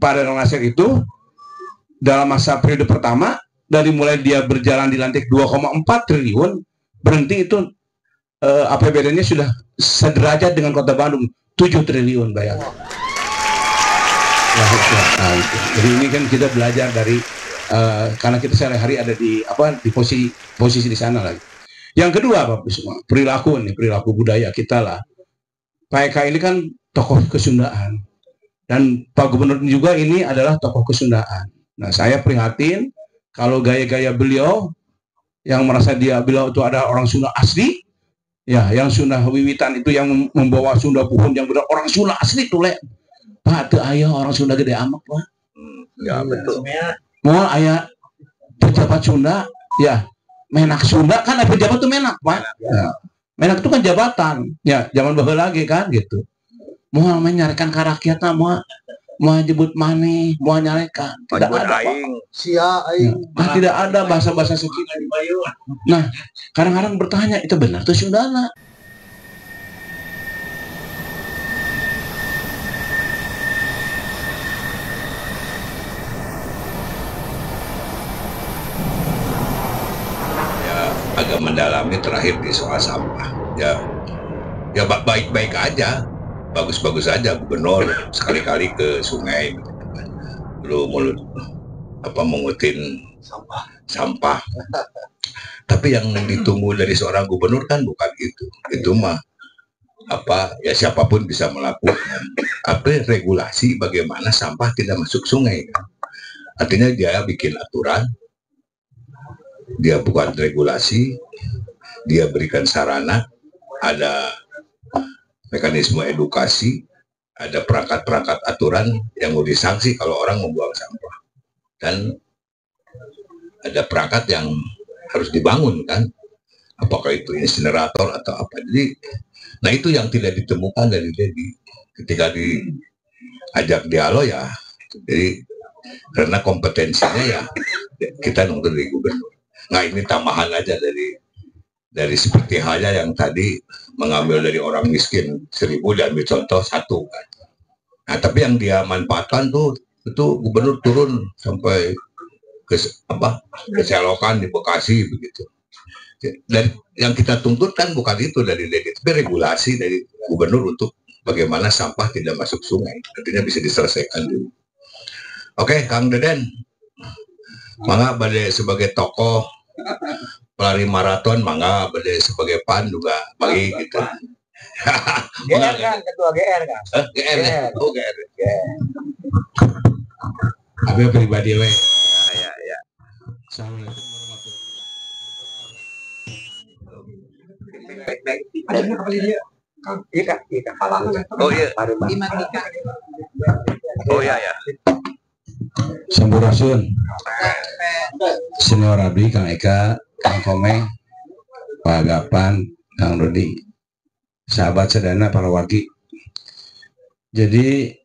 Pak Dadang Nasir itu dalam masa periode pertama, dari mulai dia berjalan dilantik 2,4 triliun, berhenti itu APBD-nya sudah sederajat dengan Kota Bandung, 7 triliun bayangkan. Nah, jadi ini kan kita belajar dari karena kita sehari-hari ada di posisi di sana lagi. Yang kedua, Bapak semua, perilaku budaya kita lah. Pak Eka ini kan tokoh Kesundaan, dan Pak Gubernur juga ini adalah tokoh Kesundaan. Nah, saya prihatin kalau gaya-gaya beliau yang merasa beliau itu ada orang Sunda asli, ya, yang Sunda wiwitan itu yang membawa Sunda puhun yang benar orang Sunda asli tuh le. Pak, tuh ayah orang Sunda gede amat, Pak. Ya betul. Mau ayah pejabat Sunda, ya, menak Sunda kan ada pejabat tuh menak, Pak. Ya. Menak itu kan jabatan, ya, zaman baheula lagi kan gitu. Mau menyarikan karakyatna, mau jebut maneh, mau nyarekan. Tidak ada, Pak. Tidak ada bahasa-bahasa sekitar. Nah, kadang-kadang bertanya, itu benar tuh Sundana? Agak mendalami terakhir di soal sampah. Ya baik-baik aja, bagus-bagus aja gubernur sekali-kali ke sungai, lu mengutin sampah. Tapi yang ditunggu dari seorang gubernur kan bukan itu mah ya siapapun bisa melakukan. Regulasi bagaimana sampah tidak masuk sungai kan? Artinya dia bikin aturan. Dia bukan regulasi, dia berikan sarana, ada mekanisme edukasi, ada perangkat-perangkat aturan yang mau disanksi kalau orang membuang sampah, dan ada perangkat yang harus dibangun kan, apakah itu insinerator atau apa. Jadi, nah itu yang tidak ditemukan dari Dedi ketika diajak dialog ya. Jadi karena kompetensinya ya kita nunggu dari gubernur. Nah ini tambahan aja dari seperti halnya yang tadi mengambil dari orang miskin 1000 dan ambil contoh 1 kan. Nah tapi yang dia manfaatkan tuh itu gubernur turun sampai ke selokan di Bekasi begitu. Dan yang kita tuntut kan bukan itu dari tapi regulasi dari gubernur untuk bagaimana sampah tidak masuk sungai. Artinya bisa diselesaikan dulu. Oke, Kang Deden, mangga bade sebagai tokoh pelari maraton, mangga bade sebagai pan juga bagi gitu. GR kan, ketua GR kan? GR ya? Oh GR. Abi pribadi we. Ya. Assalamualaikum warahmatullahi wabarakatuh. Oh iya. Sampurasun. Senior Abdi, Kang Eka, Kang Komeng, Pak Gapan, Kang Rudi, sahabat sedana para wagi. Jadi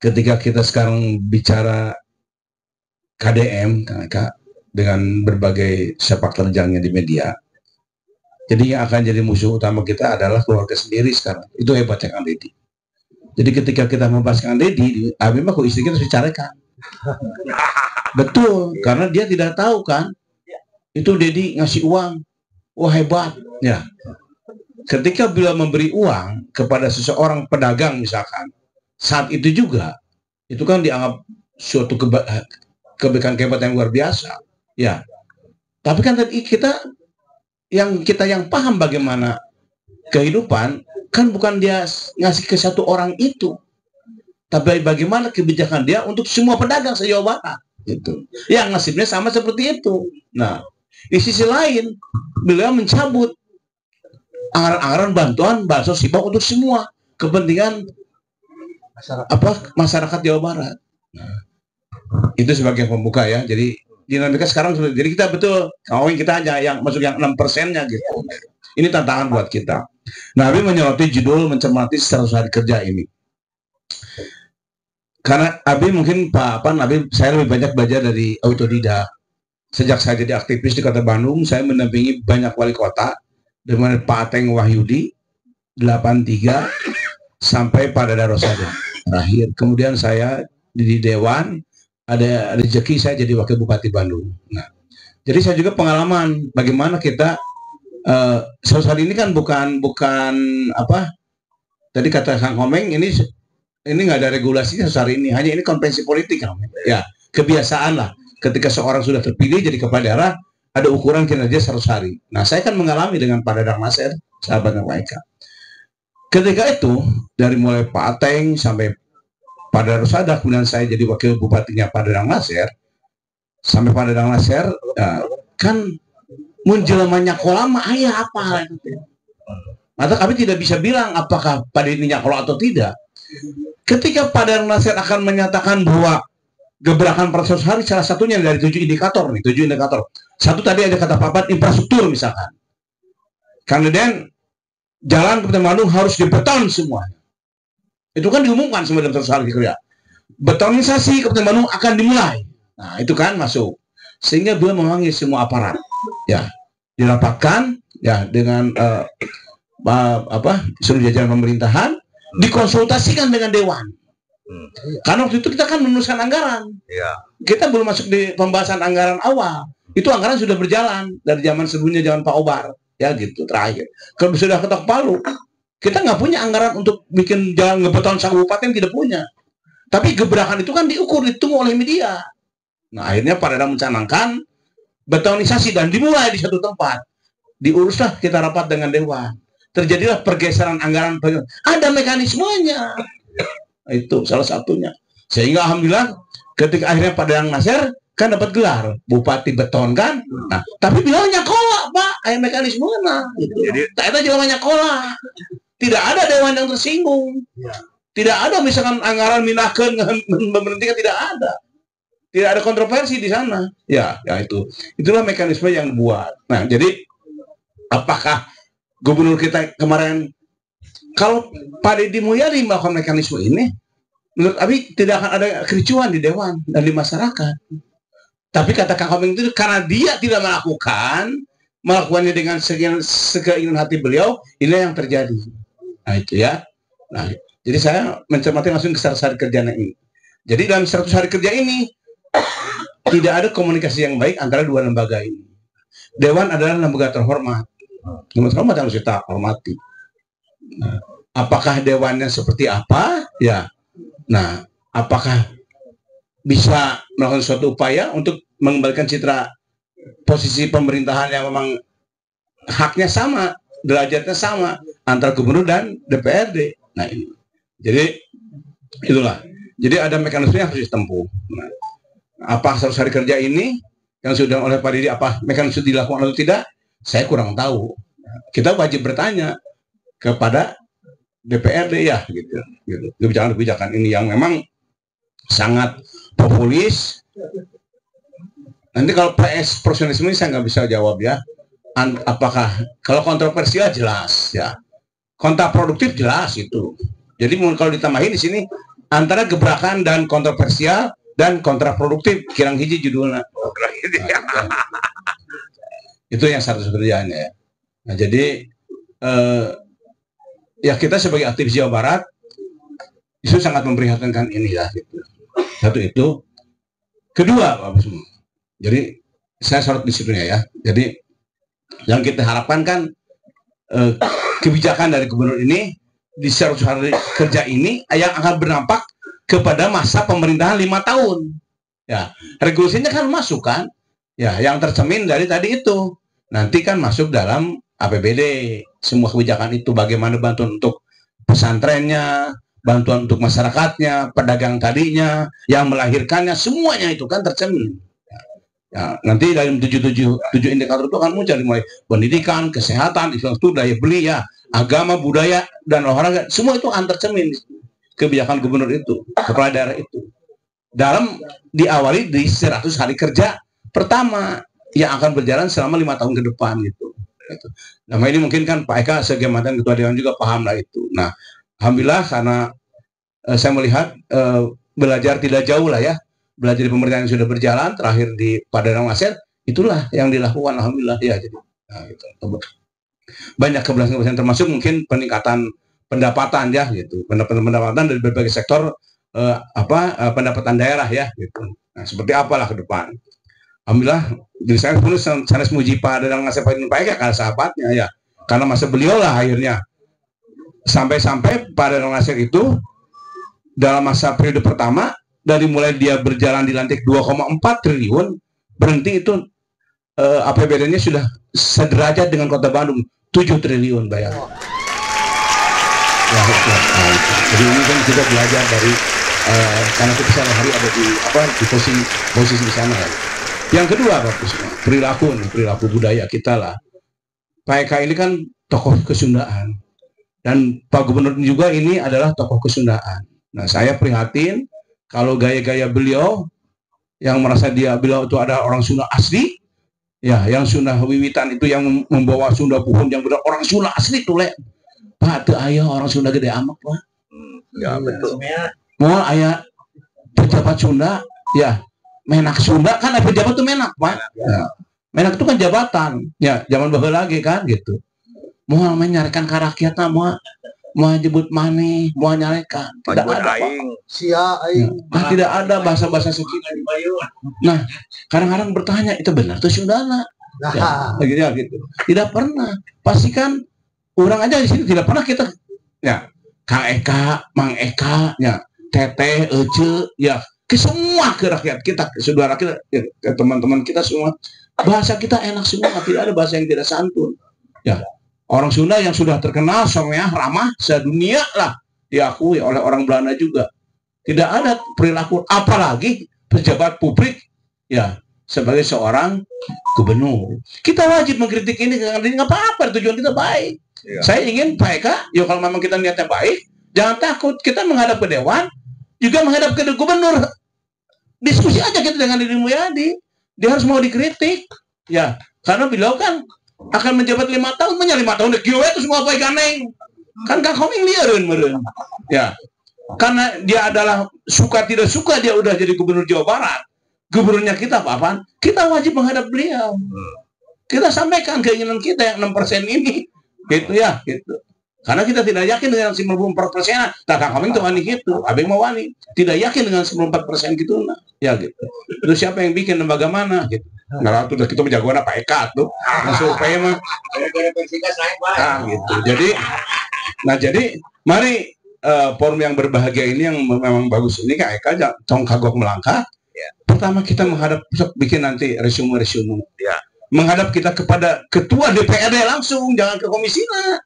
ketika kita sekarang bicara KDM, Kang Eka, dengan berbagai sepak terjangnya di media, jadi yang akan jadi musuh utama kita adalah keluarga sendiri sekarang. Itu hebatnya Kang Deddy. Jadi ketika kita membahas Kang Deddy, Abi mah kok istri kita dicarikan. Betul, karena dia tidak tahu kan, itu Deddy ngasih uang, wah hebat, ya. Ketika beliau memberi uang kepada seseorang pedagang misalkan, saat itu juga, itu kan dianggap suatu kebaikan yang luar biasa, ya. Tapi kan tadi kita yang paham bagaimana kehidupan, kan bukan dia ngasih ke satu orang itu, tapi bagaimana kebijakan dia untuk semua pedagang se-Jawa Barat gitu. Yang nasibnya sama seperti itu. Nah, di sisi lain beliau mencabut anggaran bantuan bansos hibah untuk semua kepentingan masyarakat Jawa Barat. Nah, itu sebagai pembuka ya. Jadi dinamika sekarang sudah, jadi kita betul kawin kita hanya yang masuk yang 6%-nya gitu. Ini tantangan buat kita. Nah, Abi menyoroti judul mencermati 100 hari kerja ini. Karena Abi mungkin saya lebih banyak belajar dari autodidak. Sejak saya jadi aktivis di Kota Bandung, saya mendampingi banyak wali kota, dengan Pak Ateng Wahyudi, 83, sampai Pak Dada Rosada. terakhir. Kemudian saya di Dewan, ada rezeki saya jadi wakil bupati Bandung. Nah, jadi saya juga pengalaman bagaimana kita saat ini kan bukan apa tadi kata Kang Komeng, ini nggak ada regulasinya hari ini, hanya ini konvensi politik, ya kebiasaan lah. Ketika seorang sudah terpilih jadi kepala daerah, ada ukuran kinerja 100 hari. Nah, saya kan mengalami dengan Pak Dadang Nasir, sahabatnya Pak Eka. Ketika itu, dari mulai Pak Ateng sampai Pak Darusada, kemudian saya jadi wakil bupatinya Pak Dadang Nasir, sampai Pak Dadang Nasir, kan menjelamanya kolama ayah apa gitu. Atau kami tidak bisa bilang apakah Pak Deddy nyakola atau tidak. Ketika Pak Dadang Nasir akan menyatakan bahwa gebrakan 400 hari salah satunya dari 7 indikator nih, 7 indikator. Satu tadi ada kata papat infrastruktur misalkan. Kemudian jalan Kabupaten Bandung harus dibeton semua. Itu kan diumumkan semua dalam 100 hari kerja. Betonisasi Kabupaten Bandung akan dimulai. Nah, itu kan masuk. Sehingga beliau memanggil semua aparat. Ya, dirapatkan ya dengan seluruh jajaran pemerintahan, dikonsultasikan dengan Dewan. Karena waktu itu kita kan menuliskan anggaran. Kita belum masuk di pembahasan anggaran awal. Itu anggaran sudah berjalan dari zaman sebelumnya, zaman Pak Obar, ya gitu terakhir. Kalau sudah ketok palu, kita nggak punya anggaran untuk bikin jalan ngebeton kabupaten, tidak punya. Tapi gebrakan itu kan diukur, ditunggu oleh media. Nah, akhirnya Pak Dadang mencanangkan betonisasi dan dimulai di satu tempat. Diuruslah kita rapat dengan Dewan. Terjadilah pergeseran anggaran. Ada mekanismenya. Itu salah satunya. Sehingga alhamdulillah ketika akhirnya Pak Dadang Nasir kan dapat gelar bupati beton kan. Nah, tapi bilangnya nyakola, Pak. Aya mekanisme gitu. Jadi tak ada jalan nyakola. Tidak ada Dewan yang tersinggung. Tidak ada misalkan anggaran minahkeun memberhentikan, tidak ada. Tidak ada kontroversi di sana. Ya itu. Itulah mekanisme yang buat. Nah, jadi apakah gubernur kita kemarin, kalau Pak Deddy Mulyadi melakukan mekanisme ini, menurut Abi tidak akan ada kericuan di Dewan dan di masyarakat. Tapi kata Kang Komeng itu karena dia tidak melakukannya dengan sekeinginan hati beliau, inilah yang terjadi. Nah itu ya. Nah, jadi saya mencermati langsung ke 100 hari kerja ini. Jadi dalam 100 hari kerja ini tidak ada komunikasi yang baik antara dua lembaga ini. Dewan adalah lembaga terhormat. Lembaga terhormat harus kita hormati. Nah, apakah dewannya seperti apa? Ya. Nah, apakah bisa melakukan suatu upaya untuk mengembalikan citra posisi pemerintahan yang memang haknya sama, derajatnya sama antara gubernur dan DPRD. Nah, ini. Jadi itulah. Jadi ada mekanisme yang harus ditempuh. Nah, apa 100 hari kerja ini yang sudah oleh Pak Deddy, apa mekanisme dilakukan atau tidak? Saya kurang tahu. Kita wajib bertanya kepada DPRD ya gitu. Kebijakan ini yang memang sangat populis. Nanti kalau PS profesionalisme ini saya nggak bisa jawab ya. Apakah kalau kontroversial jelas ya, kontraproduktif jelas itu. Jadi kalau ditambahin di sini antara gebrakan dan kontroversial dan kontraproduktif, kirang hiji judulnya. Itu yang satu kerjaannya ya. Nah, jadi ya kita sebagai aktivis Jawa Barat itu sangat memprihatinkan ini ya. Gitu. Satu itu. Kedua, Bapak semua. Jadi saya sorot di situnya ya. Jadi yang kita harapkan kan kebijakan dari gubernur ini di 100 hari kerja ini yang akan berdampak kepada masa pemerintahan 5 tahun. Ya, regulasinya kan masuk kan? Ya, yang tercermin dari tadi itu. Nanti kan masuk dalam APBD. Semua kebijakan itu bagaimana bantuan untuk pesantrennya, bantuan untuk masyarakatnya, pedagang tadinya, yang melahirkannya, semuanya itu kan tercermin. Ya, nanti dalam 7 indikator itu akan muncul mulai pendidikan, kesehatan, infrastruktur, daya beli ya, agama, budaya, dan olahraga, semua itu akan tercermin kebijakan gubernur itu, kepala daerah itu. Dalam diawali di 100 hari kerja pertama yang akan berjalan selama 5 tahun ke depan gitu. Nah, ini mungkin kan Pak Eka sebagai mantan ketua dewan juga paham lah itu. Nah, alhamdulillah karena saya melihat belajar tidak jauh lah ya, belajar di pemerintahan yang sudah berjalan, terakhir di Pak Dadang Nasir, itulah yang dilakukan alhamdulillah ya. Jadi nah, gitu. Banyak keberhasilan termasuk mungkin peningkatan pendapatan ya gitu, pendapatan dari berbagai sektor pendapatan daerah ya gitu. Nah, seperti apalah ke depan. Alhamdulillah, jadi saya pun sanes muji Pak Dadang Ngasepain Pak Eka karena sahabatnya ya, karena masa beliau lah akhirnya sampai Pak Dadang Ngasep itu dalam masa periode pertama dari mulai dia berjalan dilantik 2,4 triliun berhenti itu APBD-nya sudah sederajat dengan Kota Bandung 7 triliun bayar. Jadi ini kan kita belajar dari karena kita sehari ada di posisi di sana. Yang kedua perilaku budaya kita lah. Pak Eka ini kan tokoh Kesundaan dan Pak Gubernur juga ini adalah tokoh Kesundaan. Nah, saya prihatin kalau gaya-gaya beliau yang merasa beliau itu ada orang Sunda asli, ya, yang Sunda wiwitan itu yang membawa Sunda puhun yang benar orang Sunda asli tuh le. Pak tuh ayah orang Sunda gede amat Pak. Ya betul. Mau ayah pejabat Sunda, ya. Menak Sunda kan pejabat tuh menak Pak. Ya. Menak itu kan jabatan, ya zaman baheula lagi kan gitu. Mau menyarikan ke rakyatnya, mau jebut mani, mau nyarekan. Tidak ada Pak. Tidak ada bahasa-bahasa sekitar. Nah, kadang-kadang bertanya itu benar tuh Sundana. Ya, gitu. Tidak pernah. Pastikan orang aja di sini tidak pernah kita, ya Kang Eka, Mang Eka, ya Teteh, Ece, ya ke semua ke rakyat kita, ke saudara kita, ke teman-teman kita semua. Bahasa kita enak semua, tidak ada bahasa yang tidak santun. Ya, orang Sunda yang sudah terkenal semuanya ramah sedunia lah diakui oleh orang Belanda juga. Tidak ada perilaku apalagi pejabat publik ya sebagai seorang gubernur. Kita wajib mengkritik ini karena nggak apa-apa, tujuan kita baik. Ya. Saya ingin Pak Eka, ya kalau memang kita niatnya baik, jangan takut kita menghadap ke Dewan, juga menghadap ke gubernur. Diskusi aja kita dengan Deddy Mulyadi. Dia harus mau dikritik. Ya, karena beliau kan akan menjabat 5 tahun, 5 tahun dek itu semua apa ikaneng. Kan Kang Koming liareun meureun. Ya. Karena dia adalah suka tidak suka dia udah jadi gubernur Jawa Barat. Gubernurnya kita Pak, kita wajib menghadap beliau. Kita sampaikan keinginan kita yang 6% ini. Gitu ya, gitu. Karena kita tidak yakin dengan 94%. Tak Kang Koming tuh wani gitu. Abang mau wani. Tidak yakin dengan 94% gitu. Nah. Ya gitu. Terus siapa yang bikin lembaga mana gitu. Nah, itu kita menjagoan Pak Eka tuh. Masuk supaya mah. Nah, gitu. Jadi mari forum yang berbahagia ini yang memang bagus ini Kak Eka tong kagok melangkah. Ya. Pertama kita menghadap bikin nanti resume. Ya. Menghadap kita kepada ketua DPRD langsung, jangan ke komisina.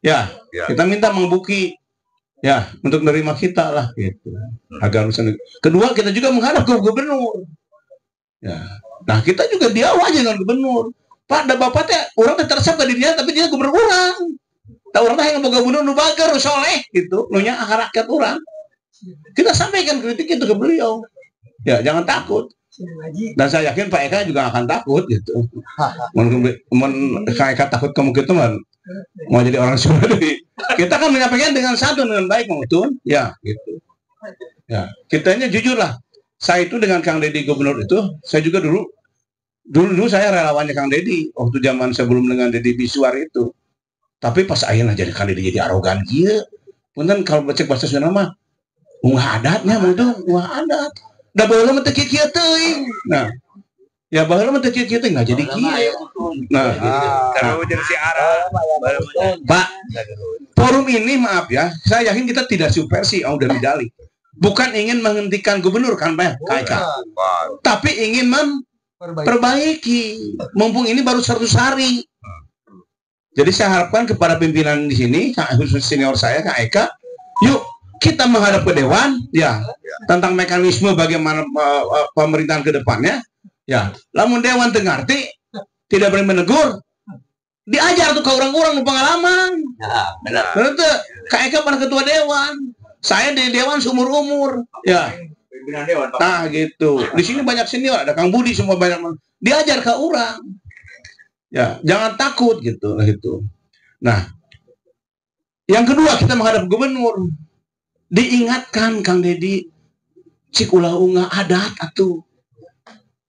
Ya, kita minta membuki ya untuk menerima kita lah gitu. Agar urusan. Kedua kita juga menghadap ke gubernur. Ya. Nah, kita juga diawasi dengan gubernur. Pak, da bapak teh orang teh tersap ke dirinya tapi dia gubernur orang. Tahu orang teh yang boga gubernur nu bager soleh gitu, nu nya rakyat orang. Kita sampaikan kritik itu ke beliau. Ya, jangan takut. Dan saya yakin Pak Eka juga akan takut gitu. Kak Eka takut kemungkinan teman mau jadi orang Sunda. Kita kan menyampaikan dengan santun dengan baik mautun, ya gitu. Ya, kitanya jujur lah. Saya itu dengan Kang Deddy gubernur itu, saya juga dulu saya relawannya Kang Deddy waktu zaman sebelum dengan Deddy Miswar itu. Tapi pas ayeuna jadi Kang Deddy jadi arogan kieu. Punten kalau baca bahasa Sunda mah ungah adatnya mutu, ungah adat. Da baheula mah teu kieu teuing. Nah, ya baheula mah teu kieu teuing enggak jadi kieu. Nah, kalau jadi si Arab. Pak, forum ini maaf ya, saya yakin kita tidak subversi udah medali. Bukan ingin menghentikan gubernur kan Pak KK. Tapi ingin memperbaiki. Mumpung ini baru 100 hari. Jadi saya harapkan kepada pimpinan di sini, khusus senior saya Kak Eka, yuk kita menghadap ke Dewan ya tentang mekanisme bagaimana pemerintahan ke depannya. Ya, lamun Dewan teu ngarti, tidak berani menegur, diajar tuh ke orang-orang pengalaman. Nah, benar. Berarti Kak Eka pernah ketua Dewan. Saya di Dewan seumur-umur, ya. Nah gitu. Di sini banyak senior, ada Kang Budi semua banyak. Diajar ke orang, ya. Jangan takut gitu. Nah, yang kedua kita menghadap gubernur, diingatkan Kang Deddy, cik ulah unggah adat atuh,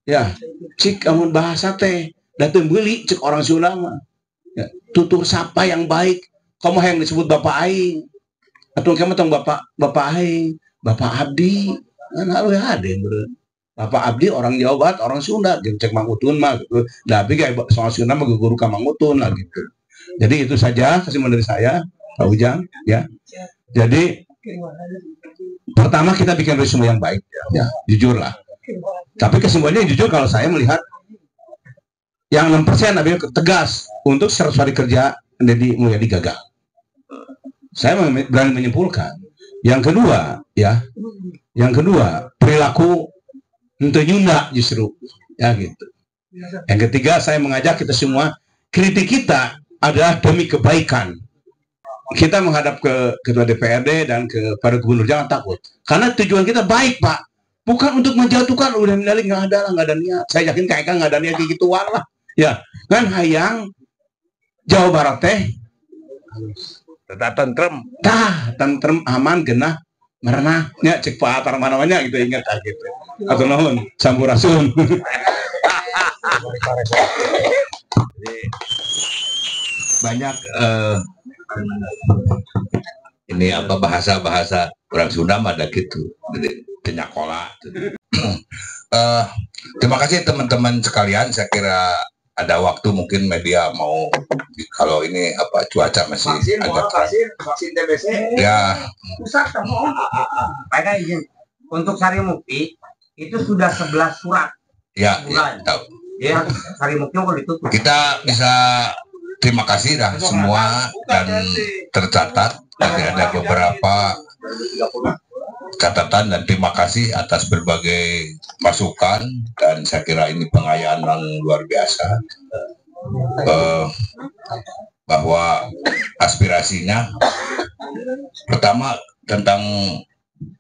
ya. Cik amun bahasa teh, datang beli cik orang Sunda mah, ya. Tutur sapa yang baik. kamu yang disebut bapak aing atau kamu tong bapak aing, bapak abdi kan harus ada bro. Bapak abdi orang Jawa Barat, orang Sunda, jeung cek Mang Utun mah gitu. Tapi kayak soal Sunda mah guru ka Mang Utun lah gitu. Jadi itu saja kesimpulan dari saya, Pak Ujang ya. Jadi pertama kita bikin resume yang baik ya, jujur lah. Tapi kesimpulannya jujur kalau saya melihat yang 6% adalah tegas untuk 100 hari kerja Deddy Mulyadi gagal. Saya berani menyimpulkan. Yang kedua ya, perilaku untuk nyunda justru ya gitu. Yang ketiga saya mengajak kita semua, kritik kita adalah demi kebaikan. Kita menghadap ke ketua DPRD dan kepada gubernur, jangan takut karena tujuan kita baik Pak, bukan untuk menjatuhkan. Udah nggak ada niat. Saya yakin kayak nggak ada niat kayak gituan lah ya kan. Hayang Jawa Barat teh tetap tentrem, tentrem aman genah merenah nya cek Pak Atar manawanya gitu, ingat gitu atau nuhun sampurasun. Banyak ini apa bahasa orang Sunda ada gitu, tenyakola. Terima kasih teman-teman sekalian. Saya kira ada waktu mungkin media mau, kalau ini apa cuaca masih agak vaksin TBC ya pusat kamu mereka izin untuk Sari Mukti itu sudah 11 surat ya, tahu ya. Sari Mukti mau ditutup, kita bisa terima kasih dah semua dan tercatat. Nanti ada beberapa catatan dan terima kasih atas berbagai masukan, dan saya kira ini pengayaan yang luar biasa bahwa aspirasinya pertama tentang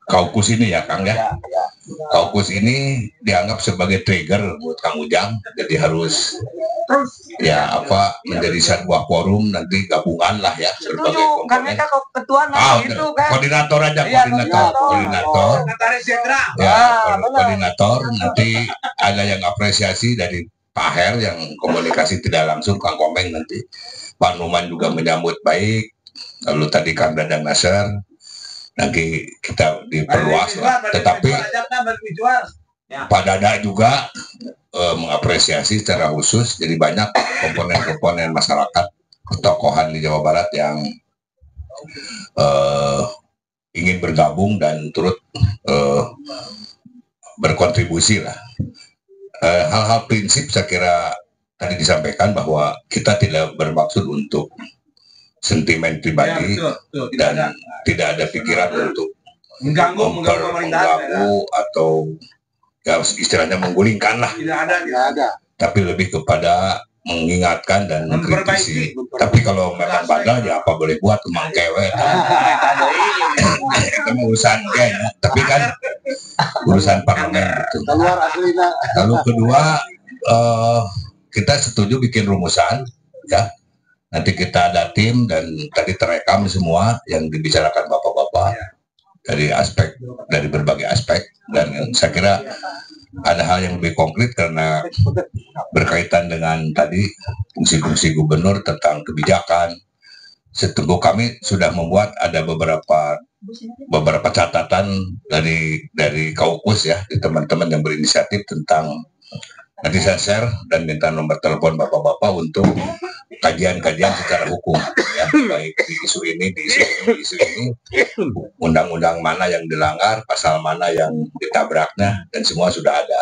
Kaukus ini ya Kang ya. Kaukus ini dianggap sebagai trigger buat Kang Ujang, jadi harus ya apa menjadi sebuah forum nanti gabungan lah ya berbagai komponen. Ketua itu kan koordinator aja, koordinator ya, koordinator nanti ada yang apresiasi dari Pak Her yang komunikasi tidak langsung, Kang Komeng nanti, Pak Numan juga menyambut baik, lalu tadi Kang Dadang Nasir, nanti kita diperluas lah. Tetapi Pak Dada juga mengapresiasi secara khusus, jadi banyak komponen-komponen masyarakat ketokohan di Jawa Barat yang ingin bergabung dan turut berkontribusi lah. Hal-hal prinsip saya kira tadi disampaikan bahwa kita tidak bermaksud untuk sentimen pribadi ya, betul. Dan tidak ada pikiran untuk mengganggu atau ya istilahnya menggulingkan lah. Tidak ada. Tapi lebih kepada mengingatkan dan mengkritisi. Tapi kalau memang bandel ya apa boleh buat, mangkewe. Itu urusan kayaknya. Tapi kan urusan parlemen itu. Lalu kedua kita setuju bikin rumusan ya. Nanti kita ada tim dan tadi terekam semua yang dibicarakan bapak-bapak dari berbagai aspek, dan saya kira ada hal yang lebih konkret karena berkaitan dengan tadi fungsi-fungsi gubernur tentang kebijakan. Setuju kami sudah membuat ada beberapa catatan dari Kaukus ya, di teman-teman yang berinisiatif tentang, nanti saya share dan minta nomor telepon bapak-bapak untuk kajian-kajian secara hukum ya, baik di isu ini, di isu ini, undang-undang mana yang dilanggar, pasal mana yang ditabraknya, dan semua sudah ada.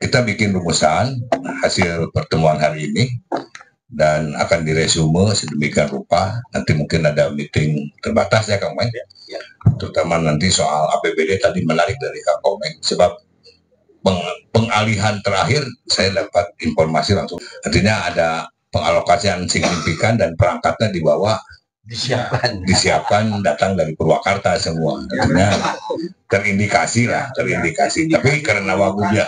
Kita bikin rumusan hasil pertemuan hari ini dan akan diresume sedemikian rupa. Nanti mungkin ada meeting terbatas ya Kang Komeng, terutama nanti soal APBD tadi menarik dari Kang Komeng, sebab pengalihan terakhir saya dapat informasi langsung, artinya ada pengalokasian signifikan dan perangkatnya dibawa disiapkan datang dari Purwakarta semua, artinya terindikasi. Tapi karena Wagub ya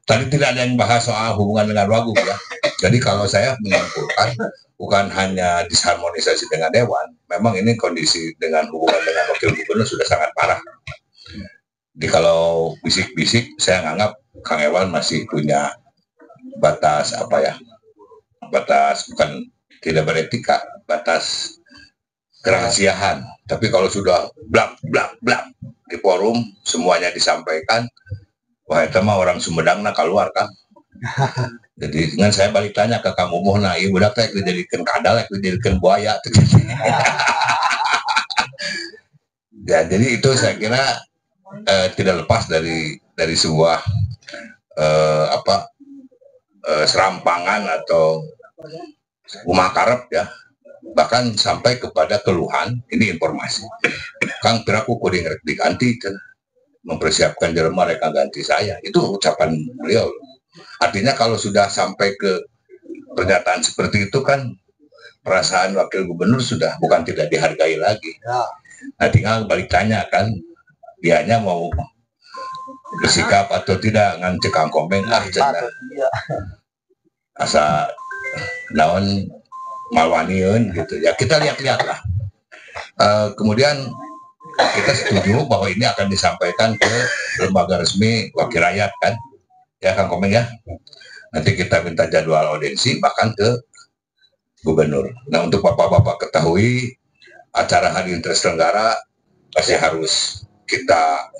tadi tidak ada yang bahas soal hubungan dengan Wagub ya, jadi kalau saya menyimpulkan bukan hanya disharmonisasi dengan Dewan, memang ini kondisi dengan hubungan dengan Wakil Gubernur sudah sangat parah. Jadi kalau bisik-bisik, saya nganggap Kang Ewan masih punya batas bukan tidak beretika, batas kerahasiaan. Tapi kalau sudah blak blak blak di forum semuanya disampaikan, wah itu mah orang Sumedang nak keluar kan. Jadi dengan saya balik tanya ke Kang Umuh, nah ibu budak teh dijadikan kadal, dijadikan buaya. Ya, jadi itu saya kira tidak lepas dari sebuah serampangan atau rumah karep ya, bahkan sampai kepada keluhan. Ini informasi Kang piraku kuring rek diganti, mempersiapkan jelema mereka ganti saya, itu ucapan beliau. Artinya kalau sudah sampai ke pernyataan seperti itu kan perasaan wakil gubernur sudah bukan tidak dihargai lagi. Nah tinggal balik tanya kan, dianya mau bersikap atau tidak ngan cekang komeng cenah asa naon malwaniun gitu ya, kita lihat-lihat lah. Kemudian kita setuju bahwa ini akan disampaikan ke lembaga resmi wakil rakyat kan ya Kang Komeng ya, nanti kita minta jadwal audiensi bahkan ke gubernur. Nah untuk bapak-bapak ketahui acara hari terselenggara pasti harus kita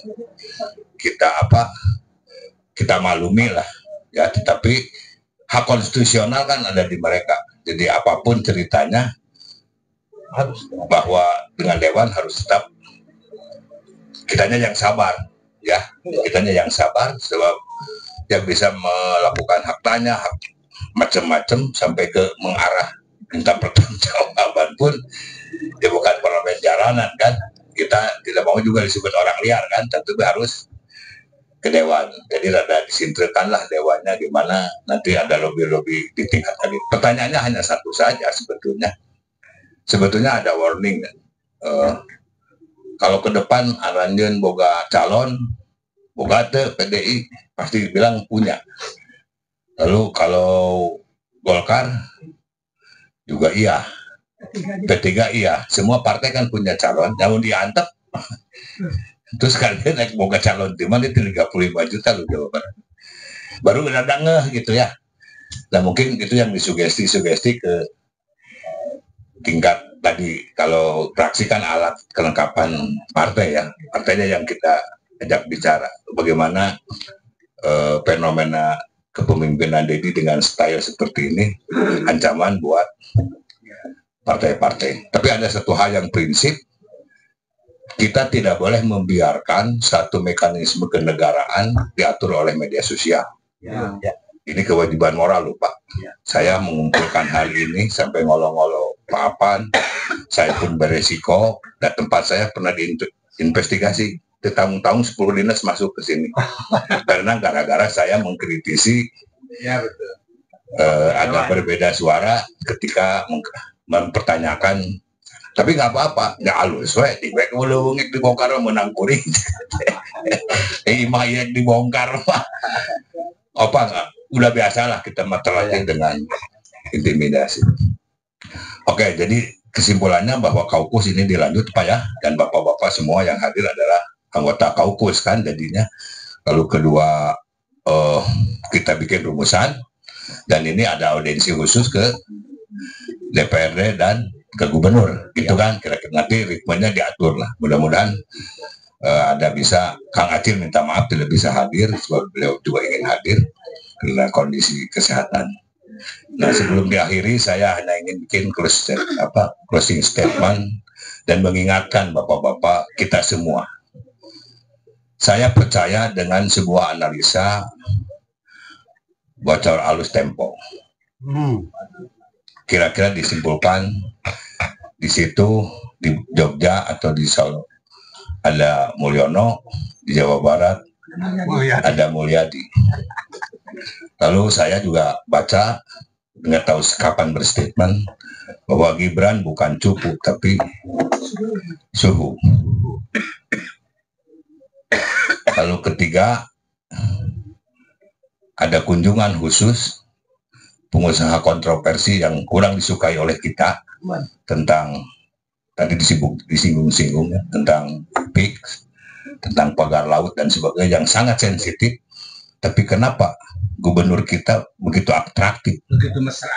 maklumi lah ya, tetapi hak konstitusional kan ada di mereka. Jadi apapun ceritanya harus bahwa dengan dewan harus tetap kitanya yang sabar ya, kitanya yang sabar sebab yang bisa melakukan hak tanya, hak macam-macam sampai ke mengarah minta pertanggungjawaban pun ya bukan parlemen jalanan kan. Kita tidak mau juga disebut orang liar kan, tentu harus ke dewan. Jadi rada disinterkan lah dewannya gimana, nanti ada lobby-lobby di tingkat tadi. Pertanyaannya hanya satu saja sebetulnya. Sebetulnya ada warning kan. Kalau ke depan aranjeun boga calon, boga teh PDI pasti bilang punya. Lalu kalau Golkar juga iya, P3 iya, semua partai kan punya calon, namun diantep. Terus kalian naik boga calon timan itu 35 juta loh Jawa Barat. Baru ada ngeh gitu ya. Nah mungkin itu yang disugesti ke tingkat tadi. Kalau praksi kan alat kelengkapan partai ya, partainya yang kita ajak bicara bagaimana fenomena kepemimpinan Dedi dengan style seperti ini ancaman buat partai-partai. Tapi ada satu hal yang prinsip, kita tidak boleh membiarkan satu mekanisme kenegaraan diatur oleh media sosial. Ya. Ini kewajiban moral loh Pak. Ya. Saya mengumpulkan hal ini sampai ngolo-ngolo papan, saya pun beresiko, dan tempat saya pernah diinvestigasi. Tahun-tahun 10 dinas masuk ke sini karena gara-gara saya mengkritisi ya, betul. Agak berbeda suara ketika mempertanyakan, tapi nggak apa-apa, nggak halus we dibek ulungik dibongkar menang kuring imah dibongkar mah apa nggak, udah biasalah kita terlatih dengan intimidasi. Oke, jadi kesimpulannya bahwa kaukus ini dilanjut Pak ya, dan bapak-bapak semua yang hadir adalah anggota kaukus kan jadinya. Lalu kedua kita bikin rumusan, dan ini ada audiensi khusus ke DPRD dan ke gubernur gitu kan, kira-kira nanti ritmenya diatur lah. Mudah-mudahan ada bisa Kang Acil minta maaf tidak bisa hadir sebab beliau juga ingin hadir karena kondisi kesehatan. Nah sebelum diakhiri saya hanya ingin bikin closing statement dan mengingatkan bapak-bapak kita semua. Saya percaya dengan sebuah analisa bocor alus Tempo. Kira-kira disimpulkan di situ di Jogja atau di Solo ada Mulyono, di Jawa Barat ada Mulyadi. Lalu saya juga baca, nggak tahu kapan berstatement bahwa Gibran bukan cupu tapi suhu. Lalu ketiga, ada kunjungan khusus pengusaha kontroversi yang kurang disukai oleh kita tentang tadi disinggung-singgung ya, tentang PIK, tentang pagar laut dan sebagainya yang sangat sensitif. Tapi kenapa gubernur kita begitu atraktif, begitu mesra.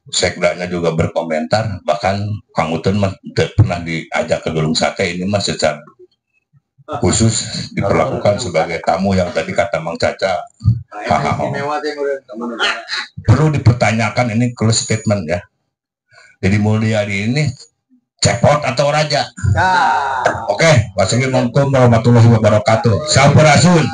sekdanya juga berkomentar, bahkan Kang Utun mah pernah diajak ke Gelung Sate, ini mah secara khusus diperlakukan sebagai tamu yang tadi kata Mang Caca. Perlu dipertanyakan ini close statement ya. Jadi Mulyadi ini cepot atau raja? Oke, wassalamualaikum warahmatullahi wabarakatuh. Sampurasun.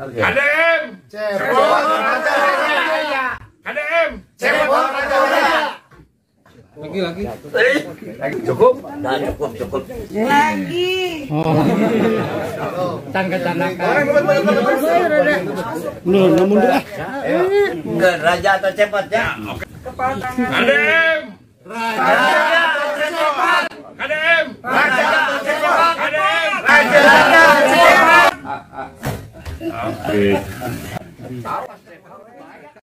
KDM cepot raja. KDM cepot raja. Lagi. Cukup? Nah, cukup. Lagi. Canakan. Mundur. Enggak, raja atau cepot ya? KDM raja cepot. KDM raja cepot. KDM raja cepot.